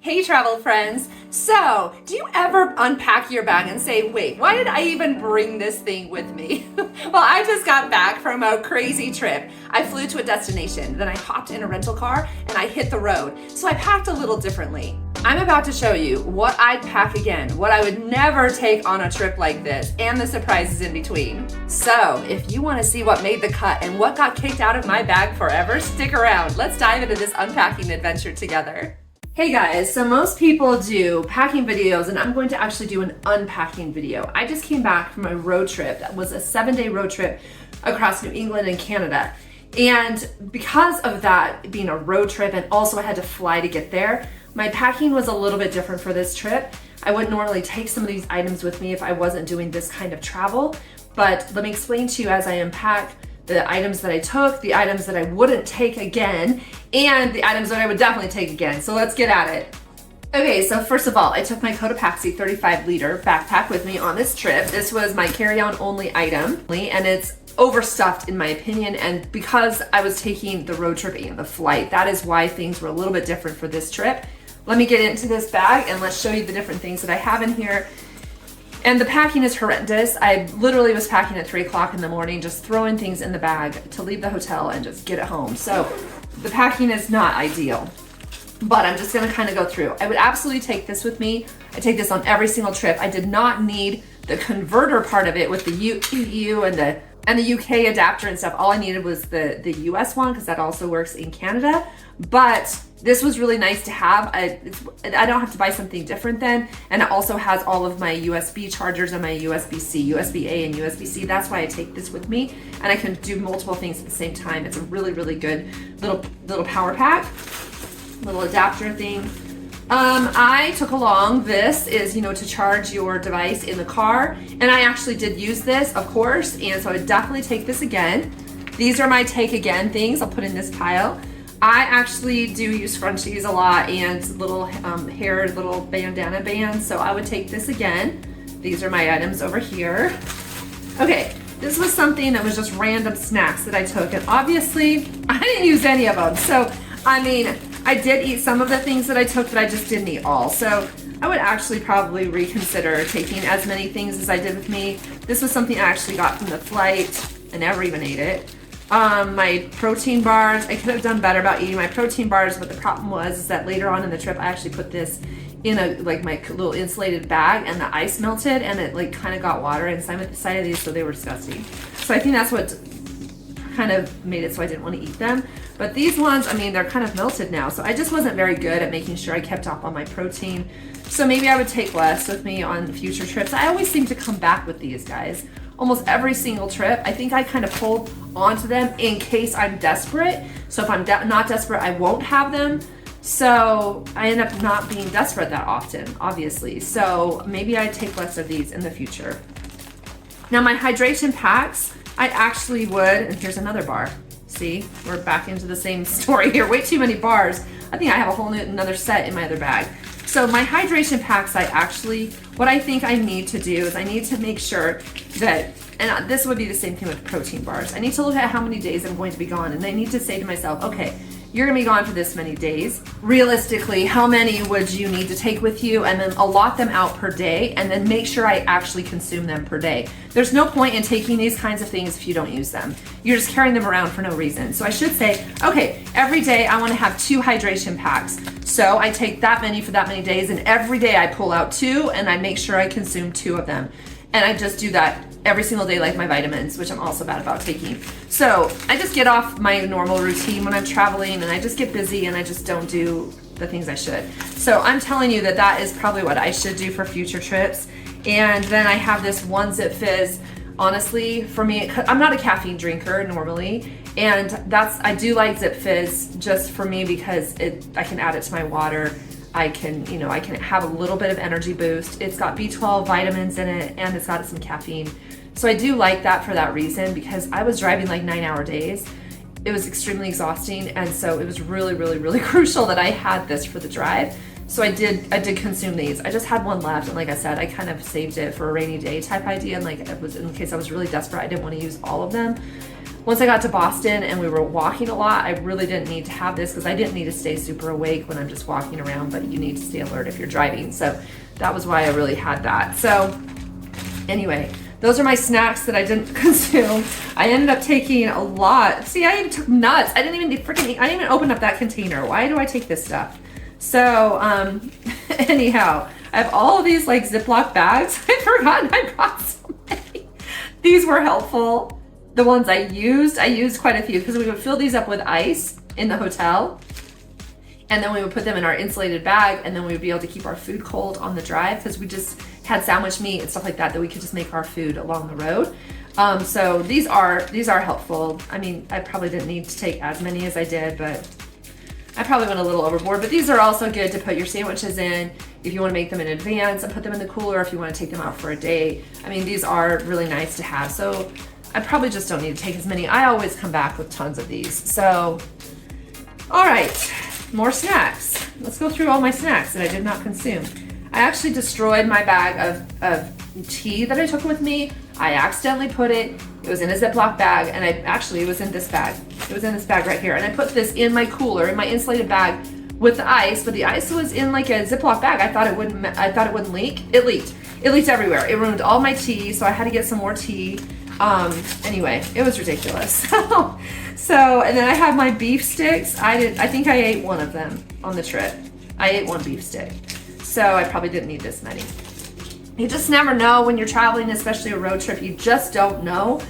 Hey travel friends! So, do you ever unpack your bag and say, wait, why did I even bring this thing with me? Well, I just got back from a crazy trip. I flew to a destination, then I hopped in a rental car and I hit the road. So I packed a little differently. I'm about to show you what I'd pack again, what I would never take on a trip like this, and the surprises in between. So, if you want to see what made the cut and what got kicked out of my bag forever, stick around. Let's dive into this unpacking adventure together. Hey guys, so most people do packing videos and I'm going to actually do an unpacking video. I just came back from a road trip that was a 7-day road trip across New England and Canada. And because of that being a road trip and also I had to fly to get there, my packing was a little bit different for this trip. I wouldn't normally take some of these items with me if I wasn't doing this kind of travel, but let me explain to you as I unpack the items that I took, the items that I wouldn't take again, and the items that I would definitely take again. So let's get at it. Okay, so first of all, I took my Cotopaxi 35-liter backpack with me on this trip. This was my carry-on only item, and it's overstuffed in my opinion, and because I was taking the road trip and the flight, that is why things were a little bit different for this trip. Let me get into this bag and let's show you the different things that I have in here. And the packing is horrendous. I literally was packing at 3 o'clock in the morning, just throwing things in the bag to leave the hotel and just get it home. So the packing is not ideal, but I'm just gonna kind of go through. I would absolutely take this with me. I take this on every single trip. I did not need the converter part of it with the EU and the UK adapter and stuff. All I needed was the US one because that also works in Canada. But this was really nice to have. I don't have to buy something different then. And it also has all of my USB chargers and my USB-C, USB-A and USB-C. That's why I take this with me. And I can do multiple things at the same time. It's a really, really good little power pack, little adapter thing. I took along this is, to charge your device in the car. And I actually did use this, of course. And so I would definitely take this again. These are my take again things. I'll put in this pile. I actually do use scrunchies a lot and little hair, little bandana bands. So I would take this again. These are my items over here. Okay, this was something that was just random snacks that I took. And obviously I didn't use any of them. So, I mean, I did eat some of the things that I took, but I just didn't eat all. So I would actually probably reconsider taking as many things as I did with me. This was something I actually got from the flight. I never even ate it. My protein bars, I could have done better about eating my protein bars, but the problem was that later on in the trip, I actually put this in my little insulated bag and the ice melted and it kind of got water inside of these, so they were disgusting. So I think that's what kind of made it so I didn't want to eat them. But these ones, I mean, they're kind of melted now, so I just wasn't very good at making sure I kept up on my protein. So maybe I would take less with me on future trips. I always seem to come back with these guys. Almost every single trip, I think I kind of hold onto them in case I'm desperate. So if I'm not desperate, I won't have them. So I end up not being desperate that often, obviously. So maybe I'd take less of these in the future. Now my hydration packs, I actually would, and here's another bar. See, we're back into the same story here. Way too many bars. I think I have a whole another set in my other bag. So my hydration packs, what I think I need to do is I need to make sure that, and this would be the same thing with protein bars. I need to look at how many days I'm going to be gone, and I need to say to myself, okay, you're gonna be gone for this many days. Realistically, how many would you need to take with you, and then allot them out per day, and then make sure I actually consume them per day. There's no point in taking these kinds of things if you don't use them. You're just carrying them around for no reason. So I should say, okay, every day I wanna have 2 hydration packs. So I take that many for that many days, and every day I pull out 2, and I make sure I consume 2 of them. And I just do that every single day, like my vitamins, which I'm also bad about taking. So I just get off my normal routine when I'm traveling, and I just get busy and I just don't do the things I should. So I'm telling you that is probably what I should do for future trips. And then I have this one Zip Fizz. Honestly, for me, I'm not a caffeine drinker normally, and I do like Zip Fizz just for me because I can add it to my water. I can have a little bit of energy boost. It's got B12 vitamins in it, and it's got some caffeine. So I do like that for that reason, because I was driving like 9-hour days. It was extremely exhausting, and so it was really, really, really crucial that I had this for the drive. So I did consume these. I just had one left, and like I said, I kind of saved it for a rainy day type idea, and it was in case I was really desperate, I didn't want to use all of them. once I got to Boston and we were walking a lot, I really didn't need to have this because I didn't need to stay super awake when I'm just walking around, but you need to stay alert if you're driving. So that was why I really had that. So anyway, those are my snacks that I didn't consume. I ended up taking a lot. See, I even took nuts. I didn't even open up that container. Why do I take this stuff? So anyhow, I have all of these like Ziploc bags. I'd forgotten I brought so many. These were helpful. The ones I used quite a few because we would fill these up with ice in the hotel. And then we would put them in our insulated bag, and then we would be able to keep our food cold on the drive because we just had sandwich meat and stuff like that we could just make our food along the road. So these are helpful. I mean, I probably didn't need to take as many as I did, but I probably went a little overboard. But these are also good to put your sandwiches in if you want to make them in advance and put them in the cooler if you want to take them out for a day. I mean, these are really nice to have. So I probably just don't need to take as many. I always come back with tons of these. So, all right. More snacks. Let's go through all my snacks that I did not consume. I actually destroyed my bag of tea that I took with me. I accidentally put it was in a Ziploc bag, and it was in this bag. It was in this bag right here. And I put this in my cooler, in my insulated bag with the ice, but the ice was in like a Ziploc bag. I thought it wouldn't leak. It leaked. It leaked everywhere. It ruined all my tea, so I had to get some more tea. Anyway, it was ridiculous. So, and then I have my beef sticks. I think I ate one of them on the trip. I ate one beef stick. So I probably didn't need this many. You just never know when you're traveling, especially a road trip. You just don't know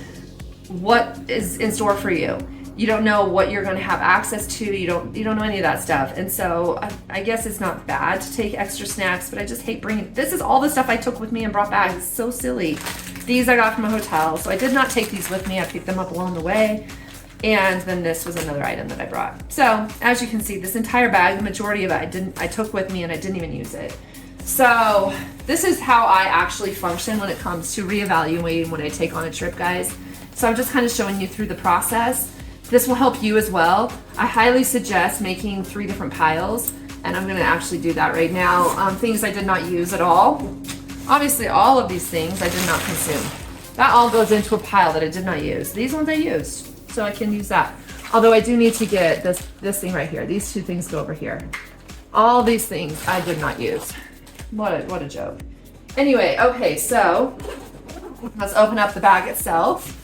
what is in store for you. You don't know what you're going to have access to. You don't know any of that stuff. And so I guess it's not bad to take extra snacks, but I just hate bringing, this is all the stuff I took with me and brought back. It's so silly. These I got from a hotel. So I did not take these with me. I picked them up along the way. And then this was another item that I brought. So as you can see, this entire bag, the majority of it I took with me and I didn't even use it. So this is how I actually function when it comes to reevaluating when I take on a trip, guys. So I'm just kind of showing you through the process. This will help you as well. I highly suggest making 3 different piles, and I'm gonna actually do that right now. Things I did not use at all. Obviously all of these things I did not consume. That all goes into a pile that I did not use. These ones I used. So I can use that. Although I do need to get this thing right here. These 2 things go over here. All these things I did not use. What a joke. Anyway, okay, so let's open up the bag itself.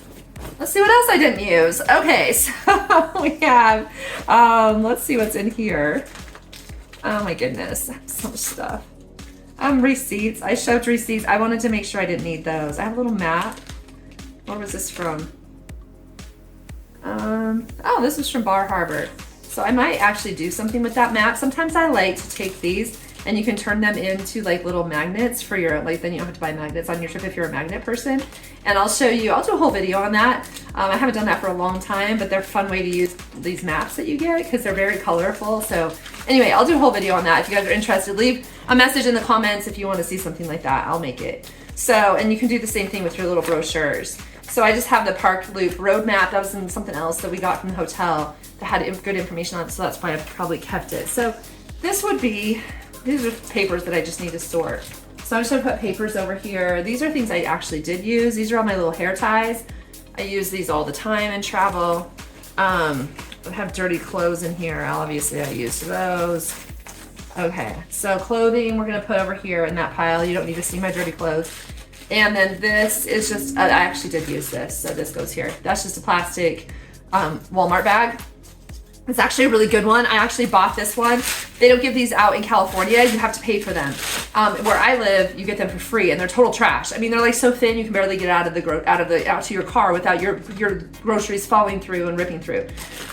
Let's see what else I didn't use. Okay, so we have, let's see what's in here. Oh my goodness, so much stuff. Receipts. I shoved receipts. I wanted to make sure I didn't need those. I have a little map. Where was this from? Oh, this was from Bar Harbor. So I might actually do something with that map. Sometimes I like to take these and you can turn them into like little magnets for your, like then you don't have to buy magnets on your trip if you're a magnet person. And I'll show you, I'll do a whole video on that. I haven't done that for a long time, but they're a fun way to use these maps that you get because they're very colorful. So anyway, I'll do a whole video on that. If you guys are interested, leave a message in the comments if you want to see something like that. I'll make it. So, and you can do the same thing with your little brochures. So I just have the Park Loop road map. That was in something else that we got from the hotel that had good information on it, so that's why I've probably kept it. So this would be, these are papers that I just need to sort. So I'm just gonna put papers over here. These are things I actually did use. These are all my little hair ties. I use these all the time in travel. I have dirty clothes in here. Obviously I used those. Okay, so clothing we're gonna put over here in that pile. You don't need to see my dirty clothes. And then this is just, I actually did use this, so this goes here. That's just a plastic Walmart bag. It's actually a really good one. I actually bought this one. They don't give these out in California. You have to pay for them. Where I live, you get them for free, and they're total trash. I mean, they're like so thin you can barely get out to your car without your groceries falling through and ripping through.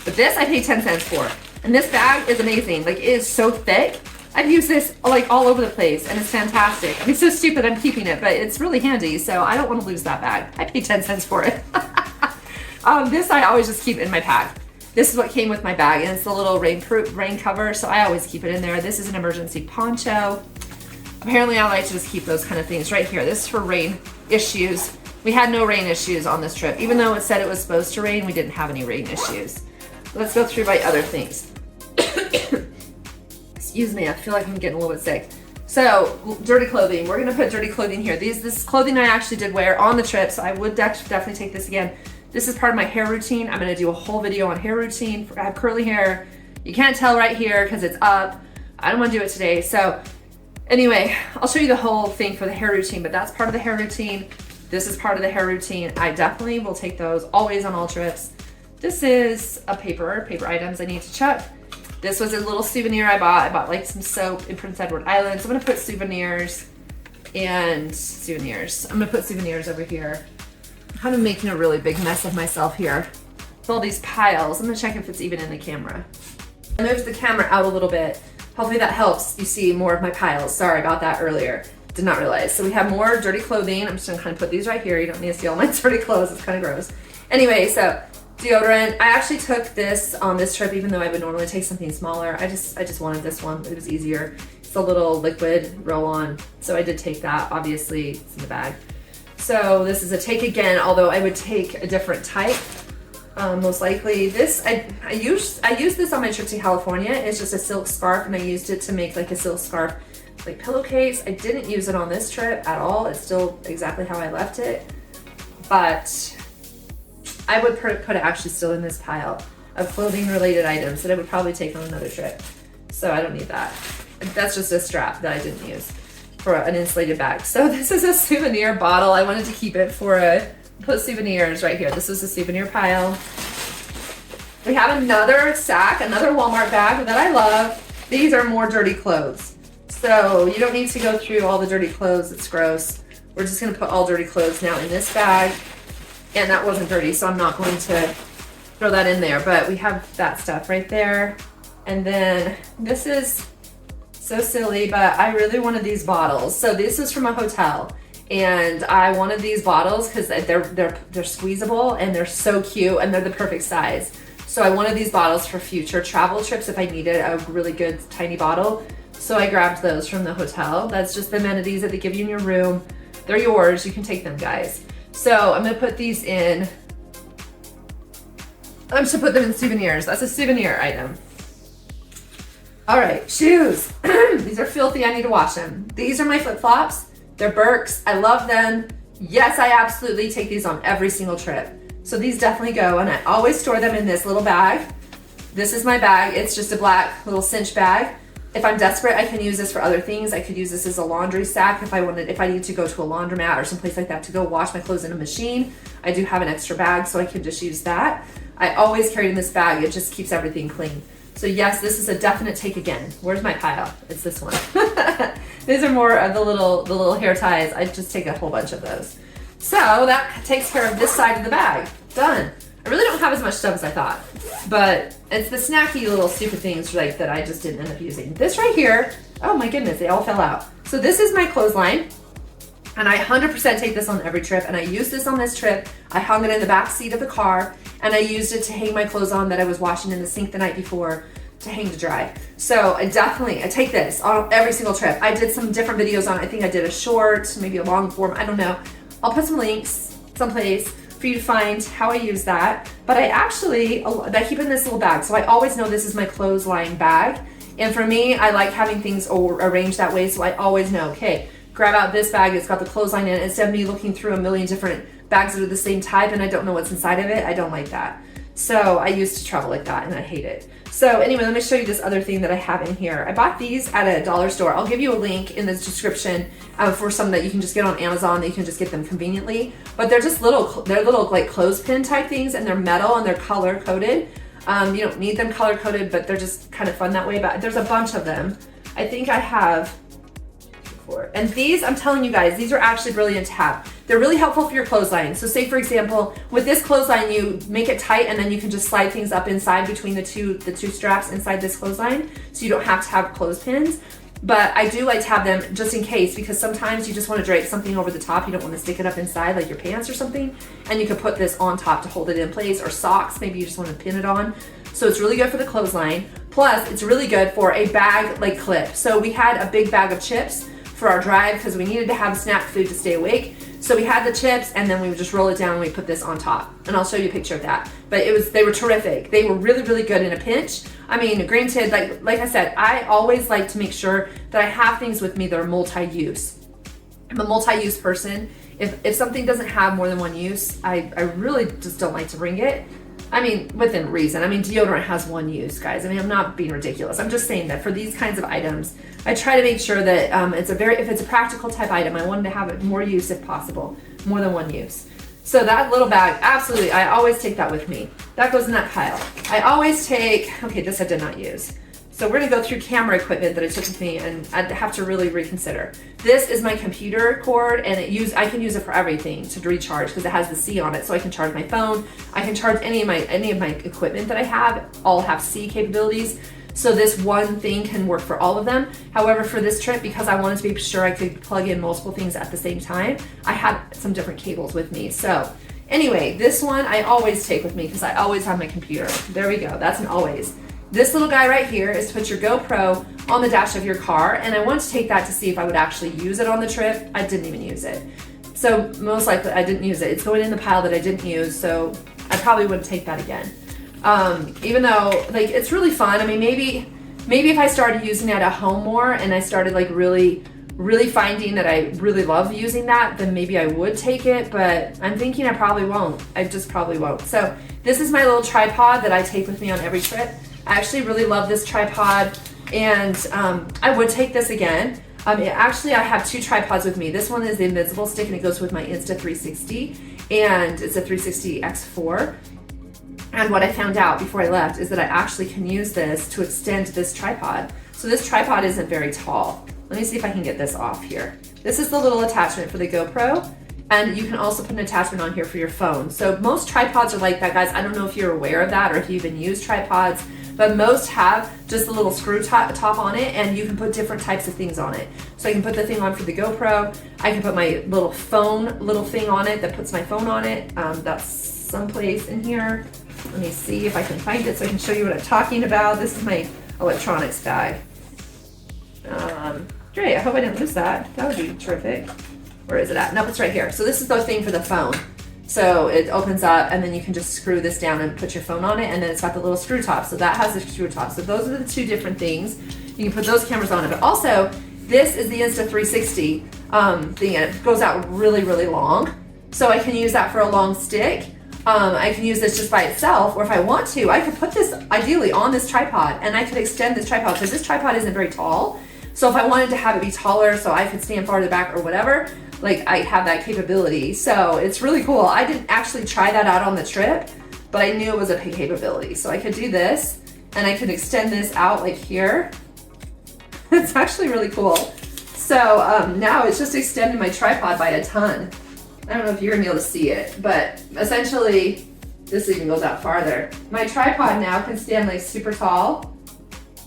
But this I paid 10 cents for, and this bag is amazing. Like, it is so thick. I've used this like all over the place, and it's fantastic. I mean, it's so stupid I'm keeping it, but it's really handy, so I don't want to lose that bag. I paid 10 cents for it. This I always just keep in my pack. This is what came with my bag, and it's the little rain cover, so I always keep it in there. This is an emergency poncho. Apparently I like to just keep those kind of things right here. This is for rain issues. We had no rain issues on this trip. Even though it said it was supposed to rain, we didn't have any rain issues. Let's go through my other things. Excuse me, I feel like I'm getting a little bit sick. So, dirty clothing. We're gonna put dirty clothing here. This clothing I actually did wear on the trip, so I would definitely take this again. This is part of my hair routine. I'm gonna do a whole video on hair routine. I have curly hair. You can't tell right here because it's up. I don't wanna do it today. So anyway, I'll show you the whole thing for the hair routine, but that's part of the hair routine. This is part of the hair routine. I definitely will take those always on all trips. This is a paper items I need to chuck. This was a little souvenir I bought. I bought like some soap in Prince Edward Island. So I'm gonna put souvenirs and souvenirs. I'm gonna put souvenirs over here. I'm kind of making a really big mess of myself here with all these piles. I'm gonna check if it's even in the camera. I moved the camera out a little bit. Hopefully that helps you see more of my piles. Sorry about that earlier. Did not realize. So we have more dirty clothing. I'm just gonna kind of put these right here. You don't need to see all my dirty clothes. It's kind of gross. Anyway, so deodorant. I actually took this on this trip, even though I would normally take something smaller. I just wanted this one. It was easier. It's a little liquid roll-on. So I did take that. Obviously, it's in the bag. So this is a take again, although I would take a different type. Most likely this, I used this on my trip to California. It's just a silk scarf, and I used it to make like a silk scarf like pillowcase. I didn't use it on this trip at all. It's still exactly how I left it, but I would put it actually still in this pile of clothing related items that I would probably take on another trip. So I don't need that. That's just a strap that I didn't use for an insulated bag. So this is a souvenir bottle. I wanted to keep it for put souvenirs right here. This is a souvenir pile. We have another sack, another Walmart bag that I love. These are more dirty clothes. So you don't need to go through all the dirty clothes. It's gross. We're just gonna put all dirty clothes now in this bag. And that wasn't dirty, so I'm not going to throw that in there, but we have that stuff right there. And then this is so silly, but I really wanted these bottles. So this is from a hotel, and I wanted these bottles because they're squeezable and they're so cute and they're the perfect size. So I wanted these bottles for future travel trips if I needed a really good tiny bottle. So I grabbed those from the hotel. That's just the amenities that they give you in your room. They're yours, you can take them, guys. So I'm gonna put these in, I'm just gonna put them in souvenirs. That's a souvenir item. All right, shoes. These are filthy, I need to wash them. These are my flip-flops. They're Birks, I love them. Yes, I absolutely take these on every single trip. So these definitely go, and I always store them in this little bag. This is my bag, it's just a black little cinch bag. If I'm desperate, I can use this for other things. I could use this as a laundry sack if I need to go to a laundromat or someplace like that to go wash my clothes in a machine. I do have an extra bag, so I can just use that. I always carry in this bag. It just keeps everything clean. So yes, this is a definite take again. Where's my pile? It's this one. These are more of the little hair ties. I just take a whole bunch of those. So that takes care of this side of the bag. Done. I really don't have as much stuff as I thought, but it's the snacky little stupid things like that I just didn't end up using. This right here, oh my goodness, they all fell out. So this is my clothesline, and I 100% take this on every trip, and I used this on this trip. I hung it in the back seat of the car, and I used it to hang my clothes on that I was washing in the sink the night before to hang to dry. So I take this on every single trip. I did some different videos on it. I think I did a short, maybe a long form, I don't know. I'll put some links someplace for you to find how I use that. But I keep it in this little bag. So I always know this is my clothesline bag. And for me, I like having things arranged that way. So I always know, okay, grab out this bag. It's got the clothesline in it. Instead of me looking through a million different bags that are the same type and I don't know what's inside of it, I don't like that. So I used to travel like that and I hate it. So anyway, let me show you this other thing that I have in here. I bought these at a dollar store. I'll give you a link in the description for some that you can just get on Amazon, that you can just get them conveniently. But they're just little like clothespin type things, and they're metal and they're color coded. You don't need them color coded, but they're just kind of fun that way. But there's a bunch of them. I think I have 4. And these, I'm telling you guys, these are actually brilliant to have. They're really helpful for your clothesline. So say for example, with this clothesline, you make it tight and then you can just slide things up inside between the two straps inside this clothesline. So you don't have to have clothespins. But I do like to have them just in case, because sometimes you just want to drape something over the top. You don't want to stick it up inside like your pants or something. And you can put this on top to hold it in place, or socks. Maybe you just want to pin it on. So it's really good for the clothesline. Plus it's really good for a bag like clip. So we had a big bag of chips for our drive because we needed to have snack food to stay awake. So we had the chips and then we would just roll it down and we put this on top. And I'll show you a picture of that. But they were terrific. They were really, really good in a pinch. I mean, granted, like I said, I always like to make sure that I have things with me that are multi-use. I'm a multi-use person. If something doesn't have more than one use, I really just don't like to bring it. I mean, within reason. I mean, deodorant has one use, guys. I mean, I'm not being ridiculous. I'm just saying that for these kinds of items, I try to make sure that if it's a practical type item, I wanted to have it more use if possible, more than one use. So that little bag, absolutely, I always take that with me. That goes in that pile. I always take, okay, this I did not use. So we're gonna go through camera equipment that I took with me, and I'd have to really reconsider. This is my computer cord, and I can use it for everything to recharge because it has the C on it, so I can charge my phone. I can charge any of my equipment that I have. All have C capabilities. So this one thing can work for all of them. However, for this trip, because I wanted to be sure I could plug in multiple things at the same time, I had some different cables with me. So anyway, this one I always take with me because I always have my computer. There we go, that's an always. This little guy right here is to put your GoPro on the dash of your car, and I wanted to take that to see if I would actually use it on the trip. I didn't even use it. So most likely I didn't use it. It's going in the pile that I didn't use, so I probably wouldn't take that again. Even though, like, it's really fun. I mean, maybe if I started using it at home more and I started like really finding that I really love using that, then maybe I would take it, but I'm thinking I probably won't. I just probably won't. So this is my little tripod that I take with me on every trip. I actually really love this tripod, and I would take this again. Actually, I have two tripods with me. This one is the invisible stick, and it goes with my Insta360, and it's a 360 X4. And what I found out before I left is that I actually can use this to extend this tripod. So this tripod isn't very tall. Let me see if I can get this off here. This is the little attachment for the GoPro, and you can also put an attachment on here for your phone. So most tripods are like that, guys. I don't know if you're aware of that or if you even use tripods, but most have just a little screw top on it, and you can put different types of things on it. So I can put the thing on for the GoPro. I can put my little phone thing on it that puts my phone on it. That's someplace in here. Let me see if I can find it so I can show you what I'm talking about. This is my electronics bag. Great, I hope I didn't lose that. That would be terrific. Where is it at? No, it's right here. So this is the thing for the phone. So it opens up, and then you can just screw this down and put your phone on it, and then it's got the little screw top. So that has the screw top. So those are the two different things. You can put those cameras on it. But also, this is the Insta360 thing, and it goes out really, really long. So I can use that for a long stick. I can use this just by itself, or if I want to, I could put this ideally on this tripod, and I could extend this tripod because this tripod isn't very tall. So if I wanted to have it be taller so I could stand farther back or whatever, like, I have that capability. So it's really cool. I didn't actually try that out on the trip, but I knew it was a capability. So I could do this, and I could extend this out like here. It's actually really cool. So now it's just extended my tripod by a ton. I don't know if you're gonna be able to see it, but essentially this even goes out farther. My tripod now can stand like super tall.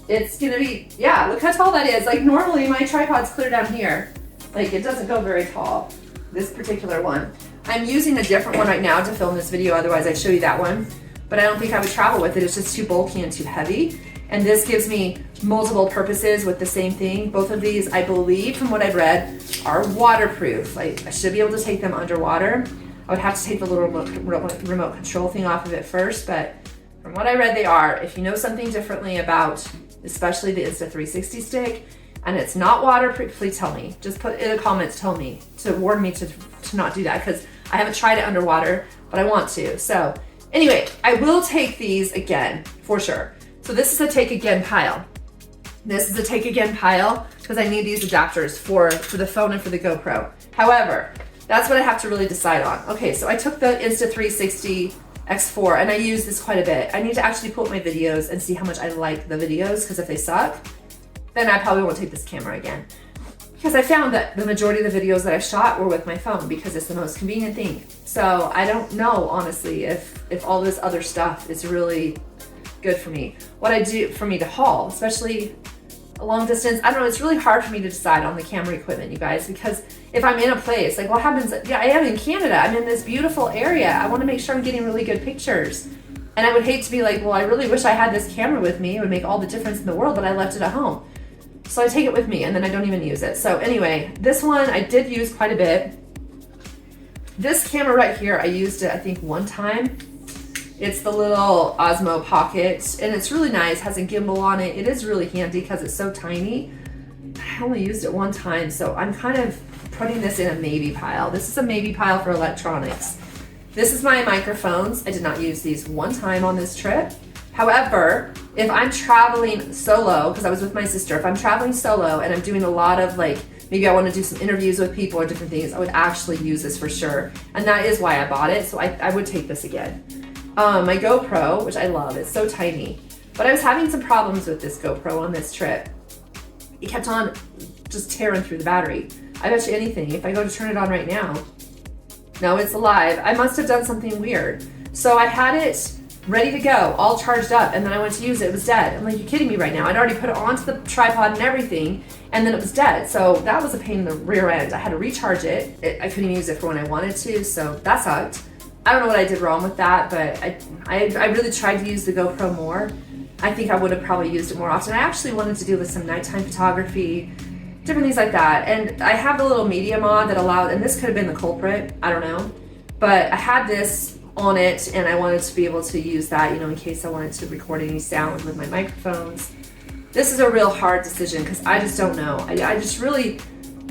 It's gonna be, yeah, look how tall that is. Like, normally my tripod's clear down here. Like, it doesn't go very tall, this particular one. I'm using a different one right now to film this video, otherwise I'd show you that one. But I don't think I would travel with it. It's just too bulky and too heavy. And this gives me multiple purposes with the same thing. Both of these, I believe, from what I've read, are waterproof. I should be able to take them underwater. I would have to take the little remote control thing off of it first, but from what I read, they are. If you know something differently about, especially the Insta360 stick, and it's not waterproof, please tell me. Just put in the comments, tell me, to warn me to not do that, because I haven't tried it underwater, but I want to. So anyway, I will take these again, for sure. So this is a take again pile. This is a take again pile because I need these adapters for the phone and for the GoPro. However, that's what I have to really decide on. Okay, so I took the Insta360 X4 and I use this quite a bit. I need to actually pull up my videos and see how much I like the videos, because if they suck, then I probably won't take this camera again. Because I found that the majority of the videos that I shot were with my phone because it's the most convenient thing. So I don't know, honestly, if all this other stuff is really good for me. What I do for me to haul, especially a long distance, I don't know, it's really hard for me to decide on the camera equipment, you guys, because if I'm in a place, like what happens, yeah, I am in Canada, I'm in this beautiful area, I want to make sure I'm getting really good pictures. And I would hate to be like, well, I really wish I had this camera with me, it would make all the difference in the world, but I left it at home. So I take it with me and then I don't even use it. So anyway, this one I did use quite a bit. This camera right here, I used it I think one time. It's the little Osmo Pocket, and it's really nice, has a gimbal on it. It is really handy because it's so tiny. I only used it one time, so I'm kind of putting this in a maybe pile. This is a maybe pile for electronics. This is my microphones. I did not use these one time on this trip. However, if I'm traveling solo, because I was with my sister, if I'm traveling solo and I'm doing a lot of like, maybe I want to do some interviews with people or different things, I would actually use this for sure. And that is why I bought it, so I would take this again. My GoPro, which I love, it's so tiny. But I was having some problems with this GoPro on this trip. It kept on just tearing through the battery. I bet you anything, if I go to turn it on right now, no, it's alive. I must have done something weird. So I had it ready to go, all charged up, and then I went to use it, it was dead. I'm like, you kidding me right now? I'd already put it onto the tripod and everything, and then it was dead. So that was a pain in the rear end. I had to recharge it. I couldn't use it for when I wanted to, so that sucked. I don't know what I did wrong with that, but I really tried to use the GoPro more. I think I would have probably used it more often. I actually wanted to do with some nighttime photography, different things like that. And I have the little media mod that allowed, and this could have been the culprit, I don't know. But I had this on it and I wanted to be able to use that, you know, in case I wanted to record any sound with my microphones. This is a real hard decision because I just don't know.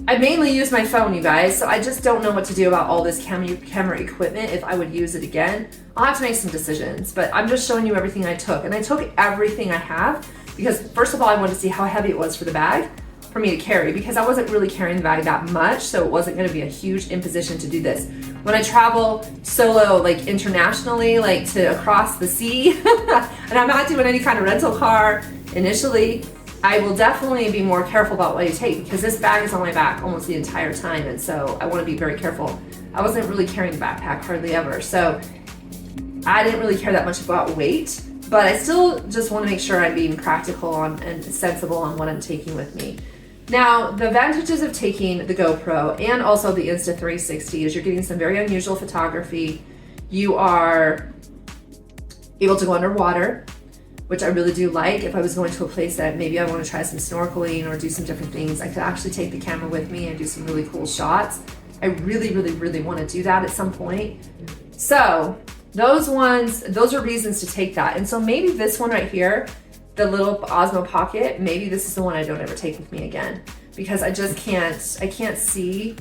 I mainly use my phone, you guys, so I just don't know what to do about all this camera equipment, if I would use it again. I'll have to make some decisions, but I'm just showing you everything I took. And I took everything I have because first of all, I wanted to see how heavy it was for the bag for me to carry, because I wasn't really carrying the bag that much, so it wasn't going to be a huge imposition to do this. When I travel solo, like internationally, like to across the sea, and I'm not doing any kind of rental car initially, I will definitely be more careful about what I take, because this bag is on my back almost the entire time, and so I want to be very careful. I wasn't really carrying a backpack hardly ever, so I didn't really care that much about weight, but I still just want to make sure I'm being practical on and sensible on what I'm taking with me. Now, the advantages of taking the GoPro and also the Insta360 is you're getting some very unusual photography. You are able to go underwater, which I really do like. If I was going to a place that maybe I want to try some snorkeling or do some different things, I could actually take the camera with me and do some really cool shots. I really, really, really want to do that at some point. So those are reasons to take that. And so maybe this one right here, the little Osmo Pocket, maybe this is the one I don't ever take with me again, because I just can't see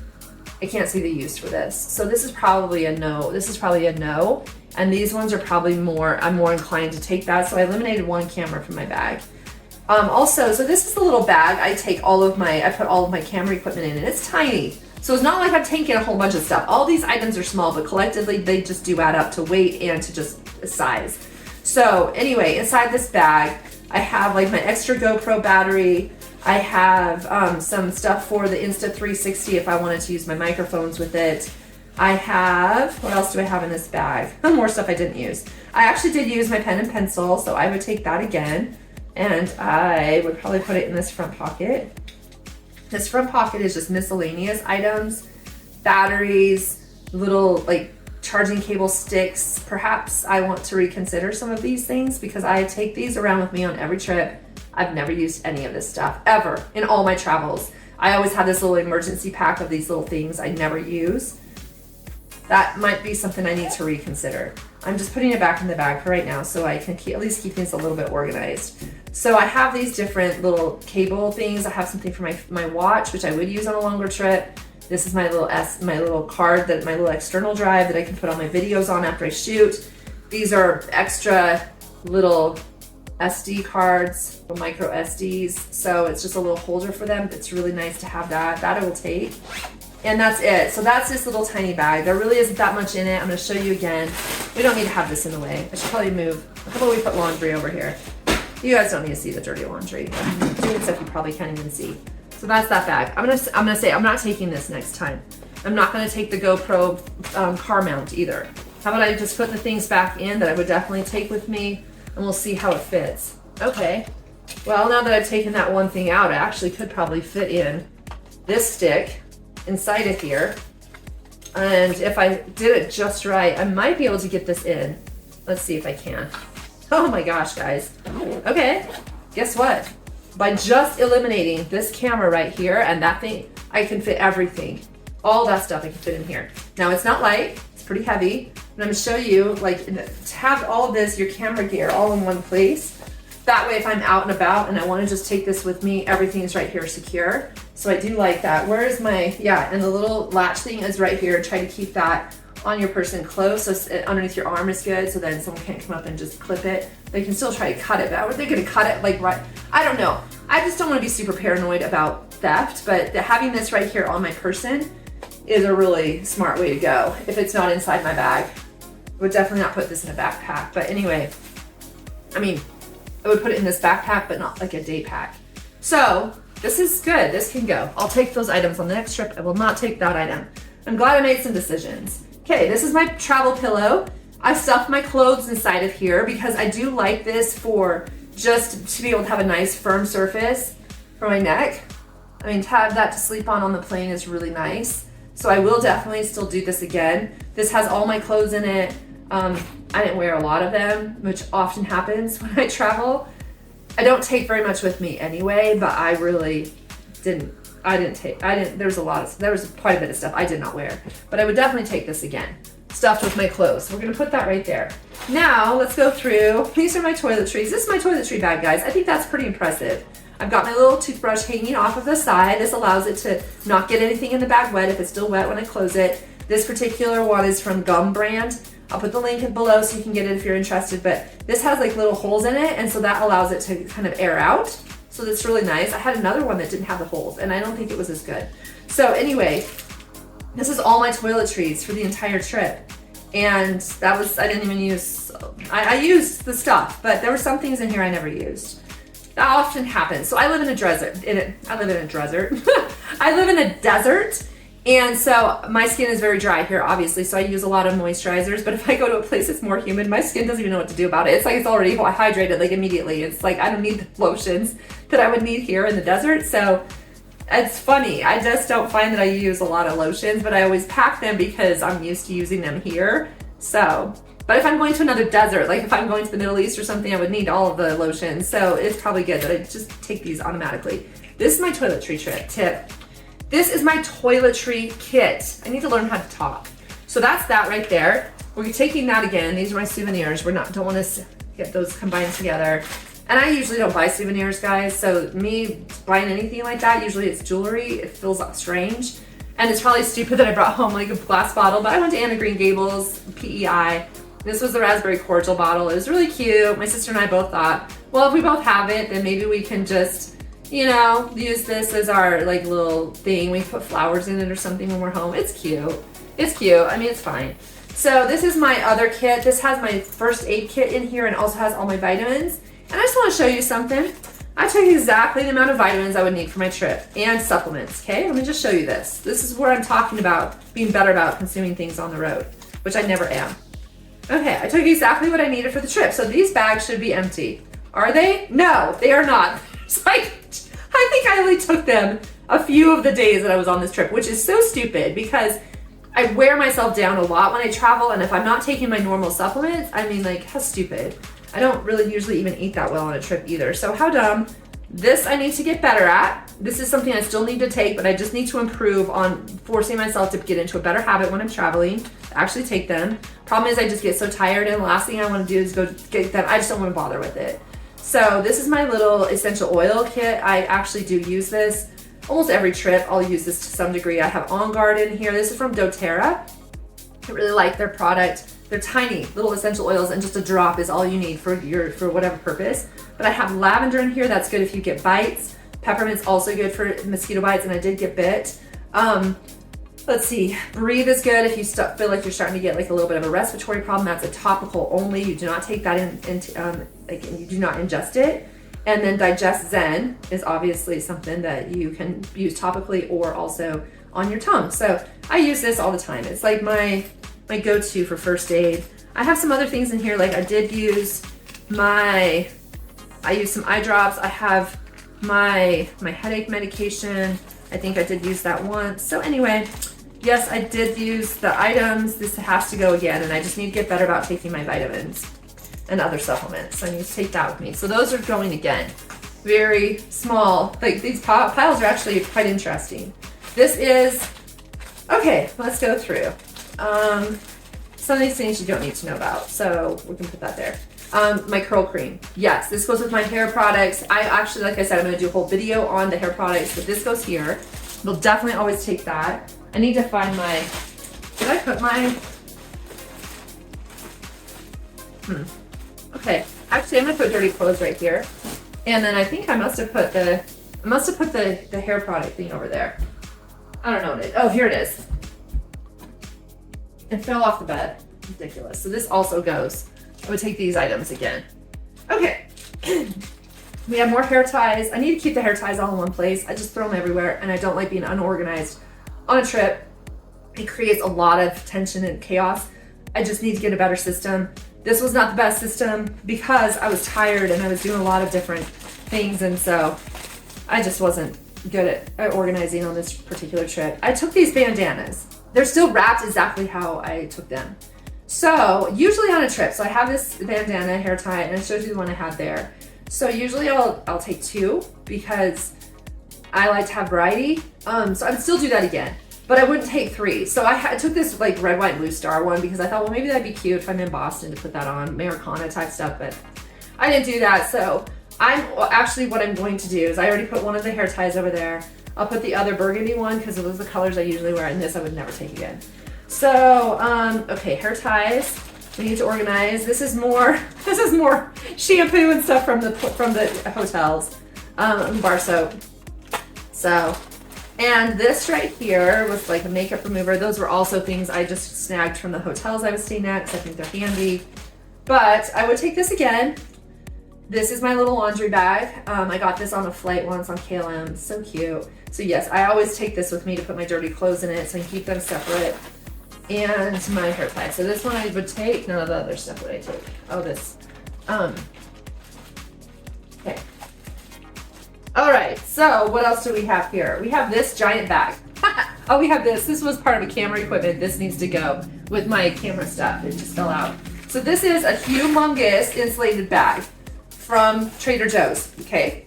the use for this. So this is probably a no. This is probably a no. And these ones are probably I'm more inclined to take that. So I eliminated one camera from my bag. Also, so this is the little bag I put all of my camera equipment in, and it's tiny. So it's not like I'm taking a whole bunch of stuff. All these items are small, but collectively they just do add up to weight and to just size. So anyway, inside this bag, I have like my extra GoPro battery. I have some stuff for the Insta360 if I wanted to use my microphones with it. I have, what else do I have in this bag? More stuff I didn't use. I actually did use my pen and pencil, so I would take that again. And I would probably put it in this front pocket. This front pocket is just miscellaneous items, batteries, little like charging cable sticks. Perhaps I want to reconsider some of these things because I take these around with me on every trip. I've never used any of this stuff ever in all my travels. I always have this little emergency pack of these little things I never use. That might be something I need to reconsider. I'm just putting it back in the bag for right now so I can at least keep things a little bit organized. So I have these different little cable things. I have something for my watch, which I would use on a longer trip. This is my little card, my little external drive that I can put all my videos on after I shoot. These are extra little SD cards, micro SDs. So it's just a little holder for them. It's really nice to have that. That I will take. And that's it. So that's this little tiny bag. There really isn't that much in it. I'm going to show you again. We don't need to have this in the way. I should probably move. How about we put laundry over here? You guys don't need to see the dirty laundry. I'm doing stuff you probably can't even see. So that's that bag. I'm gonna say I'm not taking this next time. I'm not gonna take the GoPro car mount either. How about I just put the things back in that I would definitely take with me, and we'll see how it fits. Okay. Well, now that I've taken that one thing out, I actually could probably fit in this stick inside of here. And if I did it just right, I might be able to get this in. Let's see if I can. Oh my gosh, guys. Okay, guess what? By just eliminating this camera right here and that thing, I can fit everything. All that stuff I can fit in here. Now it's not light, it's pretty heavy. And I'm gonna show you, like, to have all of this, your camera gear, all in one place, That way if I'm out and about and I want to just take this with me, everything is right here secure. So I do like that. Where is my, yeah, and the little latch thing is right here. Try to keep that on your person close, so underneath your arm is good, so then someone can't come up and just clip it. They can still try to cut it, but are they gonna cut it like right? I don't know. I just don't wanna be super paranoid about theft, but having this right here on my person is a really smart way to go if it's not inside my bag. I would definitely not put this in a backpack, but anyway, I mean, I would put it in this backpack, but not like a day pack. So this is good, this can go. I'll take those items on the next trip. I will not take that item. I'm glad I made some decisions. Okay, this is my travel pillow. I stuffed my clothes inside of here because I do like this for just to be able to have a nice firm surface for my neck. I mean, to have that to sleep on the plane is really nice. So I will definitely still do this again. This has all my clothes in it. I didn't wear a lot of them, which often happens when I travel. I don't take very much with me anyway, but I really didn't. There was quite a bit of stuff I did not wear, but I would definitely take this again, stuffed with my clothes. So we're gonna put that right there. Now let's go through, these are my toiletries. This is my toiletry bag, guys. I think that's pretty impressive. I've got my little toothbrush hanging off of the side. This allows it to not get anything in the bag wet if it's still wet when I close it. This particular one is from Gum brand. I'll put the link below so you can get it if you're interested, but this has like little holes in it, and so that allows it to kind of air out. So that's really nice. I had another one that didn't have the holes, and I don't think it was as good. So anyway, this is all my toiletries for the entire trip. And that was, I didn't even use, I used the stuff, but there were some things in here I never used. That often happens. So I live in a desert, I live in a desert. And so my skin is very dry here, obviously, so I use a lot of moisturizers, but if I go to a place that's more humid, my skin doesn't even know what to do about it. It's like it's already hydrated like immediately. It's like I don't need the lotions that I would need here in the desert. So it's funny, I just don't find that I use a lot of lotions, but I always pack them because I'm used to using them here. So, but if I'm going to another desert, like if I'm going to the Middle East or something, I would need all of the lotions. So it's probably good that I just take these automatically. This is my toiletry tip. This is my toiletry kit. I need to learn how to talk. So that's that right there. We're taking that again. These are my souvenirs. Don't want to get those combined together. And I usually don't buy souvenirs, guys. So me buying anything like that, usually it's jewelry. It feels strange. And it's probably stupid that I brought home like a glass bottle, but I went to Anna Green Gables, PEI. This was the raspberry cordial bottle. It was really cute. My sister and I both thought, well, if we both have it, then maybe we can just, you know, use this as our like little thing. We put flowers in it or something when we're home. It's cute. It's cute. I mean, it's fine. So this is my other kit. This has my first aid kit in here and also has all my vitamins. And I just want to show you something. I took exactly the amount of vitamins I would need for my trip and supplements, okay? Let me just show you this. This is where I'm talking about being better about consuming things on the road, which I never am. Okay, I took exactly what I needed for the trip. So these bags should be empty. Are they? No, they are not. So I think I only took them a few of the days that I was on this trip, which is so stupid because I wear myself down a lot when I travel, and if I'm not taking my normal supplements, I mean, like, how stupid. I don't really usually even eat that well on a trip either, so how dumb. This I need to get better at. This is something I still need to take, but I just need to improve on forcing myself to get into a better habit when I'm traveling, actually take them. Problem is I just get so tired, and the last thing I want to do is go get them. I just don't want to bother with it. So this is my little essential oil kit. I actually do use this almost every trip. I'll use this to some degree. I have On Guard in here. This is from doTERRA. I really like their product. They're tiny little essential oils, and just a drop is all you need for whatever purpose. But I have lavender in here. That's good if you get bites. Peppermint's also good for mosquito bites, and I did get bit. Let's see. Breathe is good if you feel like you're starting to get like a little bit of a respiratory problem. That's a topical only. You do not take that you do not ingest it. And then Digest Zen is obviously something that you can use topically or also on your tongue. So I use this all the time. It's like my go-to for first aid. I have some other things in here, like I use some eye drops. I have my headache medication. I think I did use that once. So anyway, yes, I did use the items. This has to go again, and I just need to get better about taking my vitamins and other supplements. So I need to take that with me. So those are going again. Very small. Like these piles are actually quite interesting. This is, okay, let's go through. Some of these things you don't need to know about, so we can put that there. My curl cream. Yes, this goes with my hair products. I actually, like I said, I'm gonna do a whole video on the hair products, but this goes here. We'll definitely always take that. I need to find my, did I put my, okay. Actually, I'm gonna put dirty clothes right here. And then I think I must have put the hair product thing over there. I don't know what it is. Oh, here it is. It fell off the bed. Ridiculous. So this also goes. I would take these items again. Okay. We have more hair ties. I need to keep the hair ties all in one place. I just throw them everywhere and I don't like being unorganized on a trip. It creates a lot of tension and chaos. I just need to get a better system. This was not the best system because I was tired and I was doing a lot of different things, and so I just wasn't good at organizing on this particular trip. I took these bandanas. They're still wrapped exactly how I took them. So usually on a trip, so I have this bandana hair tie, and I showed you the one I had there. So usually I'll take two because I like to have variety. So I would still do that again, but I wouldn't take three. So I took this like red, white, blue star one because I thought, well, maybe that'd be cute if I'm in Boston to put that on, Americana type stuff, but I didn't do that. So what I'm going to do is I already put one of the hair ties over there. I'll put the other burgundy one because those are the colors I usually wear, and this I would never take again. So, okay, hair ties. We need to organize. This is more shampoo and stuff from the hotels, bar soap. So, and this right here was like a makeup remover. Those were also things I just snagged from the hotels I was staying at because I think they're handy. But I would take this again. This is my little laundry bag. I got this on a flight once on KLM. It's so cute. So yes, I always take this with me to put my dirty clothes in it so I can keep them separate. And my hair tie. So this one I would take. None of the other stuff would I take. Oh, this. Okay. All right. So what else do we have here? We have this giant bag. Oh, we have this. This was part of a camera equipment. This needs to go with my camera stuff. It just fell out. So this is a humongous insulated bag from Trader Joe's. Okay.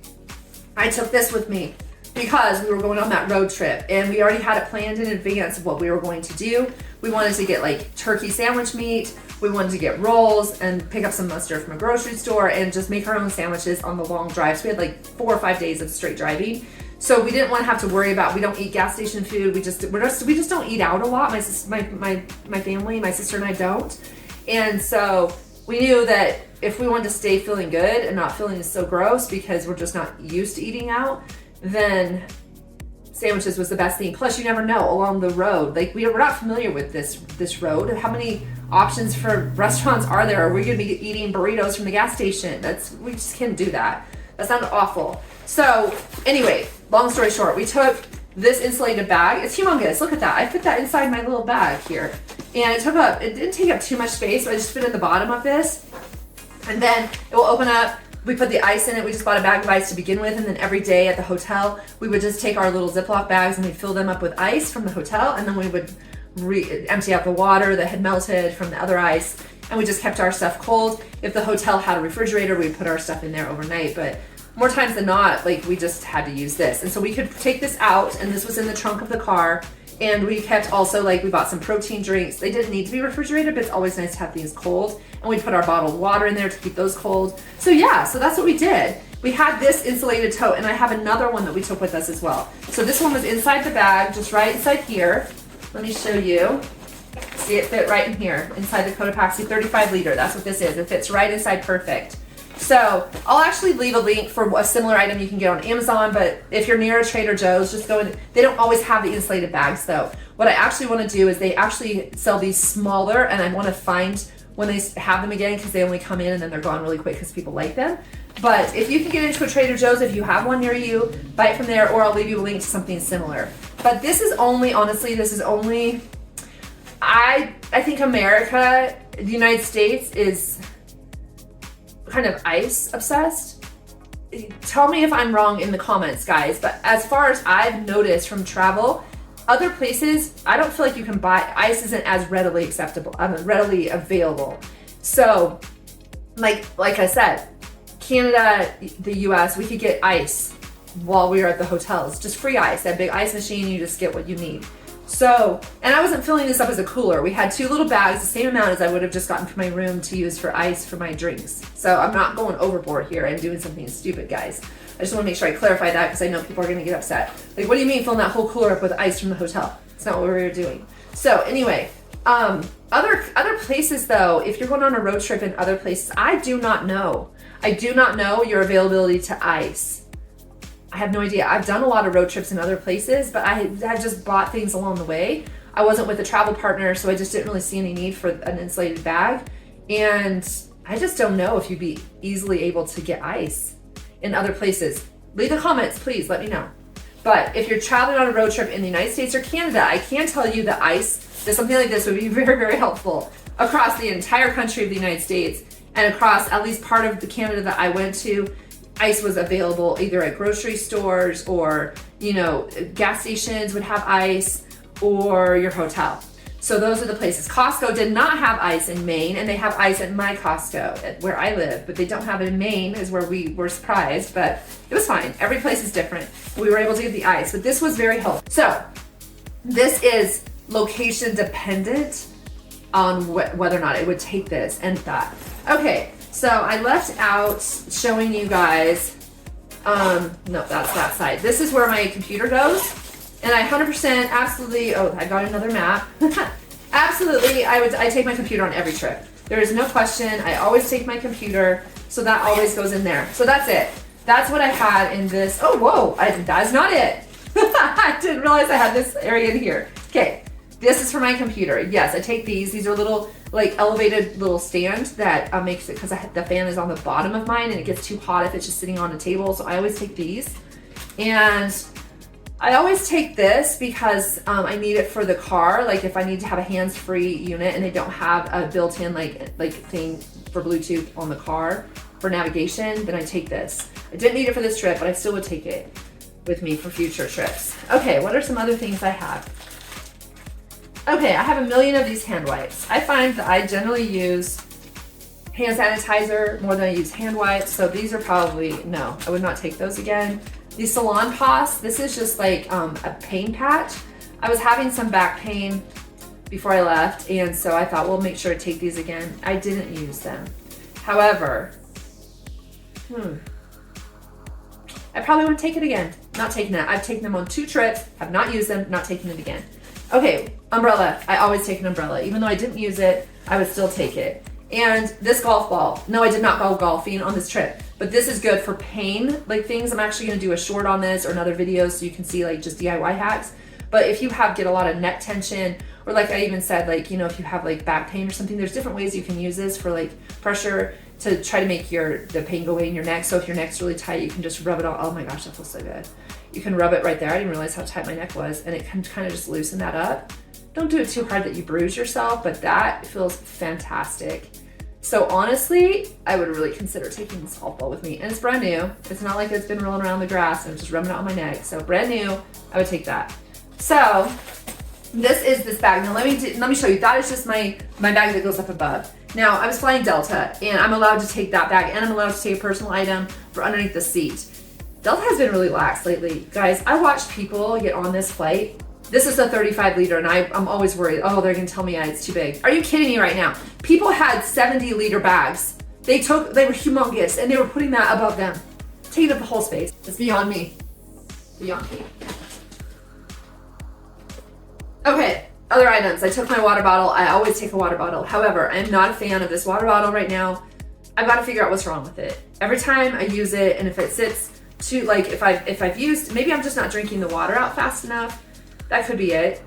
I took this with me because we were going on that road trip and we already had it planned in advance of what we were going to do. We wanted to get like turkey sandwich meat. We wanted to get rolls and pick up some mustard from a grocery store and just make our own sandwiches on the long drives. We had like 4 or 5 days of straight driving. So we didn't want to have to worry about, we don't eat gas station food. We just don't eat out a lot. My family, my sister and I don't. And so we knew that if we wanted to stay feeling good and not feeling so gross because we're just not used to eating out, then sandwiches was the best thing. Plus, you never know along the road. Like we're not familiar with this road. How many options for restaurants are there? Are we going to be eating burritos from the gas station? We just can't do that. That sounds awful. So anyway, long story short, we took this insulated bag. It's humongous. Look at that. I put that inside my little bag here, and it didn't take up too much space. So I just fit in the bottom of this, and then it will open up. We put the ice in it. We just bought a bag of ice to begin with, and then every day at the hotel, we would just take our little Ziploc bags and we'd fill them up with ice from the hotel, and then we would empty out the water that had melted from the other ice, and we just kept our stuff cold. If the hotel had a refrigerator, we'd put our stuff in there overnight, but more times than not, like we just had to use this. And so we could take this out, and this was in the trunk of the car. And we kept also, like, we bought some protein drinks. They didn't need to be refrigerated, but it's always nice to have things cold. And we put our bottled water in there to keep those cold. So yeah, so that's what we did. We had this insulated tote, and I have another one that we took with us as well. So this one was inside the bag, just right inside here. Let me show you. See, it fit right in here, inside the Cotopaxi 35 liter. That's what this is. It fits right inside perfect. So I'll actually leave a link for a similar item you can get on Amazon, but if you're near a Trader Joe's, just go in. They don't always have the insulated bags though. What I actually want to do is they actually sell these smaller, and I want to find when they have them again because they only come in and then they're gone really quick because people like them. But if you can get into a Trader Joe's, if you have one near you, buy it from there, or I'll leave you a link to something similar. But this is only, honestly, I think America, the United States is kind of ice obsessed. Tell me if I'm wrong in the comments, guys, but as far as I've noticed from travel, other places, I don't feel like you can buy, ice isn't as readily readily available. So like I said, Canada, the US, we could get ice while we were at the hotels, just free ice, that big ice machine, you just get what you need. So, and I wasn't filling this up as a cooler. We had 2 little bags, the same amount as I would have just gotten for my room to use for ice for my drinks. So I'm not going overboard here. I'm doing something stupid, guys. I just want to make sure I clarify that because I know people are going to get upset. Like, what do you mean filling that whole cooler up with ice from the hotel? It's not what we were doing. So anyway, other places though, if you're going on a road trip in other places, I do not know. I do not know your availability to ice. I have no idea. I've done a lot of road trips in other places, but I've just bought things along the way. I wasn't with a travel partner, so I just didn't really see any need for an insulated bag. And I just don't know if you'd be easily able to get ice in other places. Leave the comments, please, let me know. But if you're traveling on a road trip in the United States or Canada, I can tell you that ice, that something like this would be very, very helpful across the entire country of the United States and across at least part of the Canada that I went to. Ice was available either at grocery stores or, you know, gas stations would have ice, or your hotel. So those are the places. Costco did not have ice in Maine, and they have ice at my Costco, at where I live, but they don't have it in Maine, is where we were surprised, but it was fine. Every place is different. We were able to get the ice, but this was very helpful. So this is location dependent on whether or not it would take this and that. Okay. So I left out showing you guys, no, that's that side. This is where my computer goes. And I 100% absolutely, oh, I got another map. Absolutely, I take my computer on every trip. There is no question. I always take my computer. So that always goes in there. So that's it. That's what I had in this. Oh, whoa, that's not it. I didn't realize I had this area in here. Okay, this is for my computer. Yes, I take these. These are little, like, elevated little stand that makes it, because the fan is on the bottom of mine and it gets too hot if it's just sitting on a table. So I always take these. And I always take this because I need it for the car. Like if I need to have a hands-free unit and they don't have a built-in like thing for Bluetooth on the car for navigation, then I take this. I didn't need it for this trip, but I still would take it with me for future trips. Okay, what are some other things I have? Okay, I have a million of these hand wipes. I find that I generally use hand sanitizer more than I use hand wipes, so these are probably, no, I would not take those again. These Salon Paws, this is just like a pain patch. I was having some back pain before I left, and so I thought, well, make sure to take these again. I didn't use them. However, I probably won't take it again. Not taking that. I've taken them on 2 trips, have not used them, not taking it again. Okay, umbrella. I always take an umbrella. Even though I didn't use it, I would still take it. And this golf ball. No, I did not go golfing on this trip, but this is good for pain, like things. I'm actually going to do a short on this or another video so you can see like just DIY hacks. But if you get a lot of neck tension, or like I even said, like, you know, if you have like back pain or something, there's different ways you can use this for like pressure to try to make the pain go away in your neck. So if your neck's really tight, you can just rub it all. Oh my gosh, that feels so good. You can rub it right there. I didn't realize how tight my neck was, and it can kind of just loosen that up. Don't do it too hard that you bruise yourself, but that feels fantastic. So honestly, I would really consider taking this golf ball with me. And it's brand new. It's not like it's been rolling around the grass and I'm just rubbing it on my neck. So brand new, I would take that. So this is this bag. Now let me show you. That is just my bag that goes up above. Now I was flying Delta and I'm allowed to take that bag, and I'm allowed to take a personal item for underneath the seat. Delta has been really lax lately. Guys, I watched people get on this flight. This is a 35 liter and I'm always worried, oh, they're gonna tell me it's too big. Are you kidding me right now? People had 70 liter bags. They were humongous and they were putting that above them, taking up the whole space. It's beyond me, beyond me. Okay, other items. I took my water bottle. I always take a water bottle. However, I'm not a fan of this water bottle right now. I've got to figure out what's wrong with it. Every time I use it, and if it sits too, like if I've used, maybe I'm just not drinking the water out fast enough. That could be it.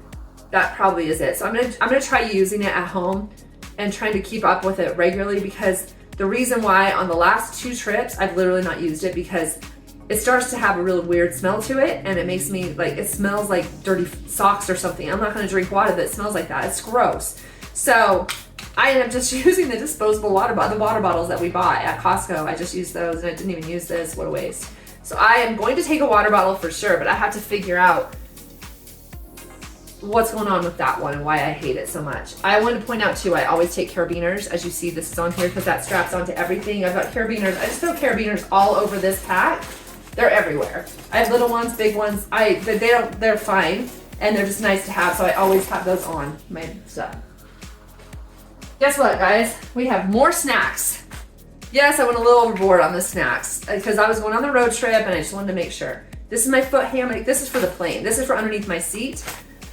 That probably is it. So I'm gonna try using it at home and trying to keep up with it regularly, because the reason why on the last 2 trips I've literally not used it, because it starts to have a really weird smell to it, and it makes me like, it smells like dirty socks or something. I'm not gonna drink water that smells like that. It's gross. So I end up just using the disposable water bottles that we bought at Costco. I just used those and I didn't even use this. What a waste. So I am going to take a water bottle for sure, but I have to figure out what's going on with that one and why I hate it so much. I wanted to point out too, I always take carabiners. As you see, this is on here because that straps onto everything. I've got carabiners. I just throw carabiners all over this pack. They're everywhere. I have little ones, big ones. They're fine. and they're just nice to have, so I always have those on my stuff. Guess what, guys? We have more snacks. Yes, I went a little overboard on the snacks because I was going on the road trip and I just wanted to make sure. This is my foot hammock. This is for the plane. This is for underneath my seat.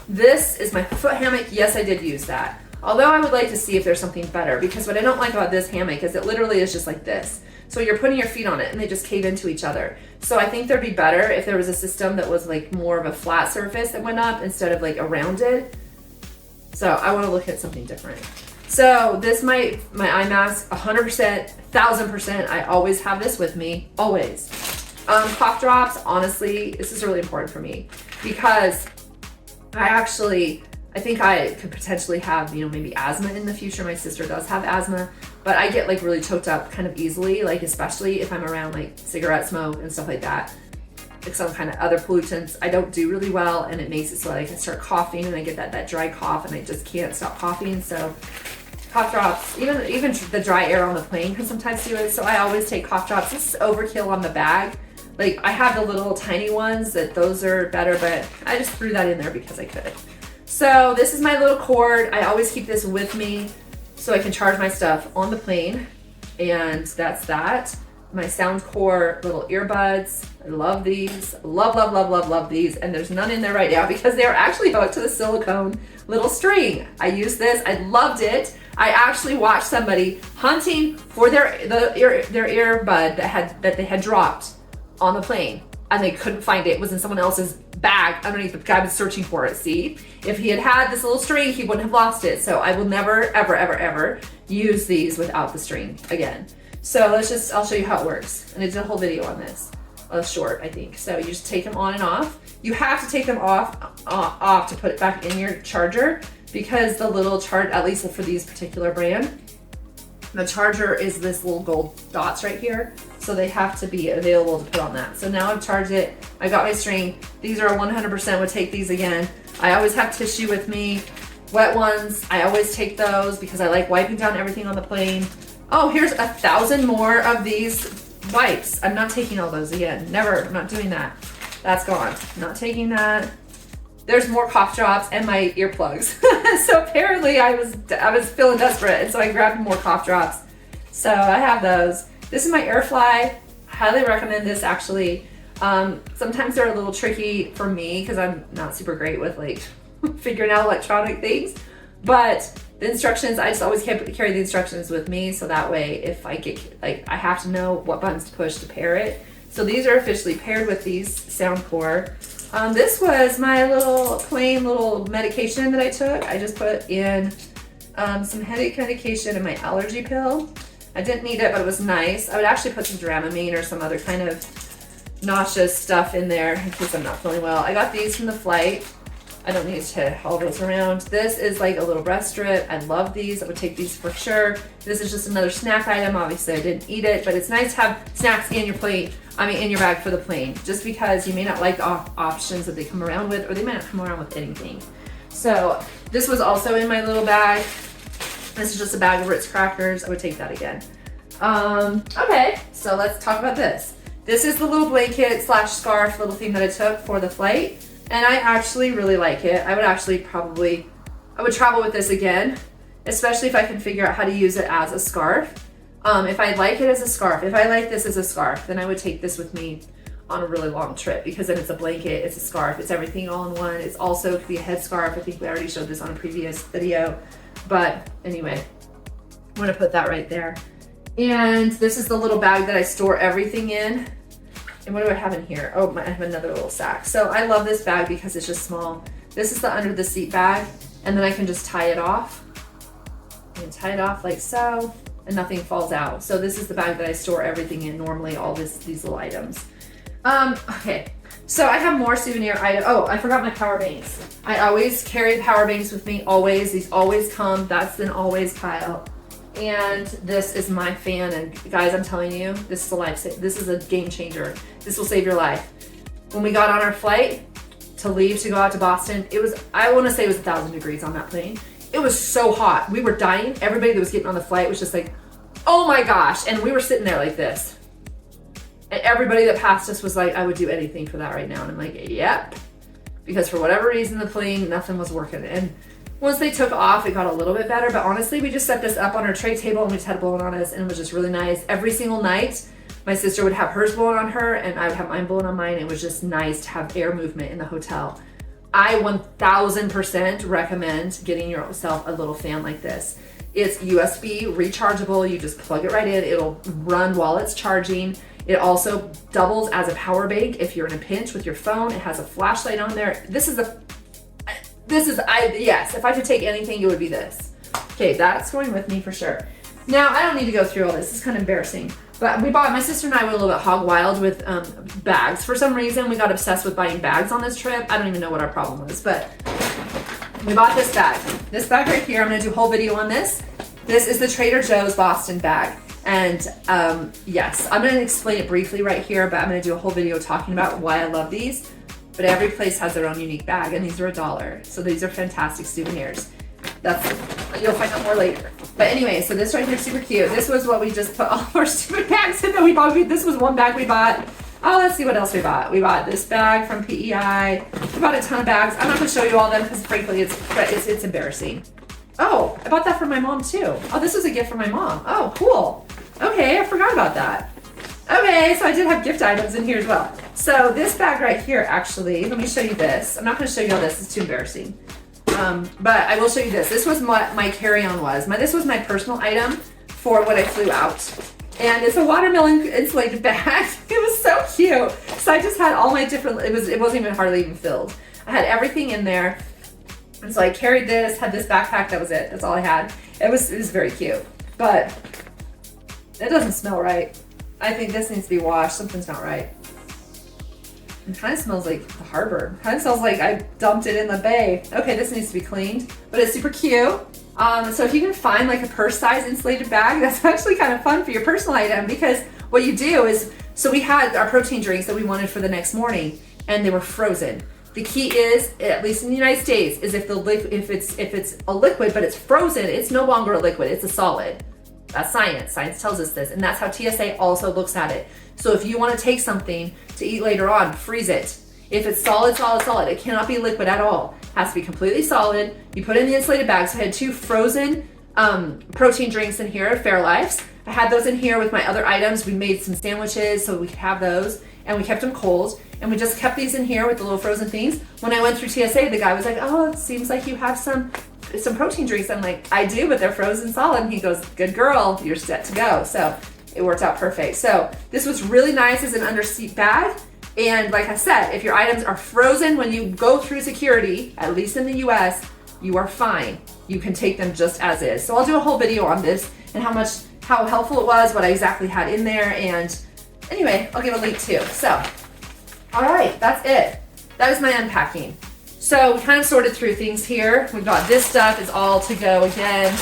This is my foot hammock. Yes, I did use that. Although I would like to see if there's something better, because what I don't like about this hammock is it literally is just like this. So you're putting your feet on it and they just cave into each other. So I think there'd be better if there was a system that was like more of a flat surface that went up instead of like a rounded. So I want to look at something different. So this, my eye mask, 100%, 1000%, I always have this with me, always. Cough drops, honestly, this is really important for me because I think I could potentially have, maybe asthma in the future. My sister does have asthma, but I get like really choked up kind of easily, like especially if I'm around like cigarette smoke and stuff like that, like some kind of other pollutants. I don't do really well, and it makes it so that I can start coughing and I get that dry cough and I just can't stop coughing. So cough drops, even the dry air on the plane can sometimes do it. So I always take cough drops. This is overkill on the bag. Like I have the little tiny ones those are better, but I just threw that in there because I could. So this is my little cord. I always keep this with me so I can charge my stuff on the plane. And that's that. My Soundcore little earbuds. I love these. Love, love, love, love, love these. And there's none in there right now because they're actually hooked to the silicone little string. I used this. I loved it. I actually watched somebody hunting for their earbud that they had dropped on the plane, and they couldn't find it. It was in someone else's bag underneath. The guy was searching for it. See, if he had had this little string, he wouldn't have lost it. So I will never, ever, ever, ever use these without the string again. So I'll show you how it works. And I did a whole video on this, short, I think. So you just take them on and off. You have to take them off to put it back in your charger, because the little at least for these particular brand, the charger is this little gold dots right here. So they have to be available to put on that. So now I've charged it. I got my string. These are 100% would take these again. I always have tissue with me. Wet ones, I always take those because I like wiping down everything on the plane. Oh, here's 1,000 more of these wipes. I'm not taking all those again. Never, I'm not doing that. That's gone. Not taking that. There's more cough drops and my earplugs. So apparently I was feeling desperate, and so I grabbed more cough drops. So I have those. This is my air fly. Highly recommend this actually. Sometimes they're a little tricky for me because I'm not super great with like figuring out electronic things, but the instructions, I just always carry the instructions with me, so that way if I get I have to know what buttons to push to pair it. So these are officially paired with these Soundcore. This was my plain little medication that I took. I just put in some headache medication and my allergy pill. I didn't need it, but it was nice. I would actually put some Dramamine or some other kind of nauseous stuff in there in case I'm not feeling well. I got these from the flight. I don't need to haul those around. This is like a little breast strip. I love these. I would take these for sure. This is just another snack item. Obviously, I didn't eat it, but it's nice to have snacks in your bag for the plane, just because you may not like the options that they come around with, or they may not come around with anything. So this was also in my little bag. This is just a bag of Ritz crackers. I would take that again. Okay, so let's talk about this. This is the little blanket / scarf little thing that I took for the flight. And I actually really like it. I would travel with this again, especially if I can figure out how to use it as a scarf. If I like it as a scarf, if I like this as a scarf, then I would take this with me on a really long trip, because then it's a blanket, it's a scarf, it's everything all in one. It's also, it could be a headscarf. I think we already showed this on a previous video. But anyway, I'm gonna put that right there. And this is the little bag that I store everything in. And what do I have in here? Oh, I have another little sack. So I love this bag because it's just small. This is the under the seat bag, and then I can just tie it off. I can tie it off like so, and nothing falls out. So this is the bag that I store everything in normally, all these little items. Okay, so I have more souvenir items. Oh, I forgot my power banks. I always carry power banks with me, always. These always come. That's an always pile. And this is my fan, and guys, I'm telling you, this is a game changer. This will save your life. When we got on our flight to leave to go out to Boston, I want to say it was 1,000 degrees on that plane. It was so hot. We were dying. Everybody that was getting on the flight was just like, oh my gosh. And we were sitting there like this. And everybody that passed us was like, I would do anything for that right now. And I'm like, yep. because for whatever reason, the plane, nothing was working. And once they took off, it got a little bit better, but honestly, we just set this up on our tray table and we just had it blowing on us, and it was just really nice. Every single night, my sister would have hers blowing on her and I would have mine blowing on mine. It was just nice to have air movement in the hotel. I 1000% recommend getting yourself a little fan like this. It's USB rechargeable. You just plug it right in. It'll run while it's charging. It also doubles as a power bank if you're in a pinch with your phone. It has a flashlight on there. Yes, if I could take anything, it would be this. Okay, that's going with me for sure. Now, I don't need to go through all this. It's kind of embarrassing. But my sister and I went a little bit hog wild with bags. For some reason, we got obsessed with buying bags on this trip. I don't even know what our problem was, but we bought this bag. This bag right here, I'm gonna do a whole video on this. This is the Trader Joe's Boston bag. And yes, I'm gonna explain it briefly right here, but I'm gonna do a whole video talking about why I love these. But every place has their own unique bag, and these are $1. So these are fantastic souvenirs. You'll find out more later. But anyway, so this right here is super cute. This was what we just put all of our stupid bags in that we bought. This was one bag we bought. Oh, let's see what else we bought. We bought this bag from PEI. We bought a ton of bags. I'm not gonna show you all of them because frankly, it's embarrassing. Oh, I bought that for my mom too. Oh, this was a gift for my mom. Oh, cool. Okay, I forgot about that. Okay, so I did have gift items in here as well. So this bag right here, actually, let me show you this. I'm not gonna show you all this, it's too embarrassing. But I will show you this. This was what my carry-on was. This was my personal item for when I flew out. And it's a watermelon insulated bag. It was so cute. So I just had all my different, it wasn't even hardly even filled. I had everything in there. And so I carried this, had this backpack, that was it. That's all I had. It was very cute. But it doesn't smell right. I think this needs to be washed. Something's not right. It kind of smells like the harbor. It kind of smells like I dumped it in the bay. Okay, this needs to be cleaned, but it's super cute. So if you can find like a purse size insulated bag, that's actually kind of fun for your personal item, because what you do is, so we had our protein drinks that we wanted for the next morning and they were frozen. The key is, at least in the United States, is if it's a liquid but it's frozen, it's no longer a liquid, it's a solid. That's science. Science tells us this, and that's how TSA also looks at it. So if you want to take something to eat later on, freeze it. If it's solid, it cannot be liquid at all. It has to be completely solid. You put it in the insulated bag. So I had 2 frozen protein drinks in here, Fairlife's. I had those in here with my other items. We made some sandwiches so we could have those, and we kept them cold. And we just kept these in here with the little frozen things. When I went through TSA, the guy was like, "Oh, it seems like you have some protein drinks." I'm like, "I do, but they're frozen solid." And he goes, "Good girl, you're set to go." So it worked out perfect. So this was really nice as an underseat bag. And like I said, if your items are frozen when you go through security, at least in the US, you are fine. You can take them just as is. So I'll do a whole video on this and how helpful it was, what I exactly had in there. And anyway, I'll give a link too. So, all right, that's it. That is my unpacking. So we kind of sorted through things here. We've got this stuff is all to go again.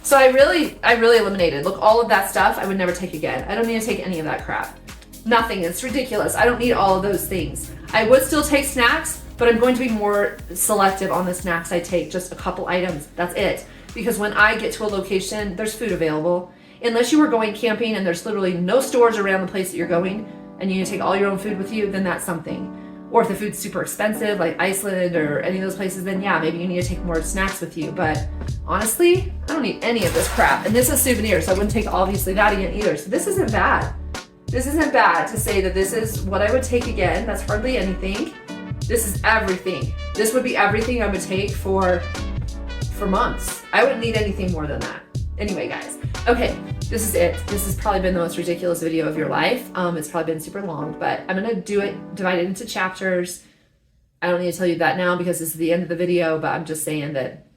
So I really eliminated. Look, all of that stuff I would never take again. I don't need to take any of that crap. Nothing. It's ridiculous. I don't need all of those things. I would still take snacks, but I'm going to be more selective on the snacks I take. Just a couple items. That's it. Because when I get to a location, there's food available. Unless you were going camping and there's literally no stores around the place that you're going and you need to take all your own food with you, then that's something. Or if the food's super expensive, like Iceland or any of those places, then yeah, maybe you need to take more snacks with you. But honestly, I don't need any of this crap. And this is Souvenirs, so I wouldn't take obviously that again either. So this isn't bad. This isn't bad to say that this is what I would take again. That's hardly anything. This is everything. This would be everything I would take for months. I wouldn't need anything more than that. Anyway, guys. Okay, this is it. This has probably been the most ridiculous video of your life. It's probably been super long, but I'm gonna divide it into chapters. I don't need to tell you that now because this is the end of the video, but I'm just saying that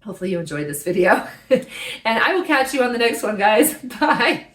hopefully you enjoyed this video. And I will catch you on the next one, guys. Bye.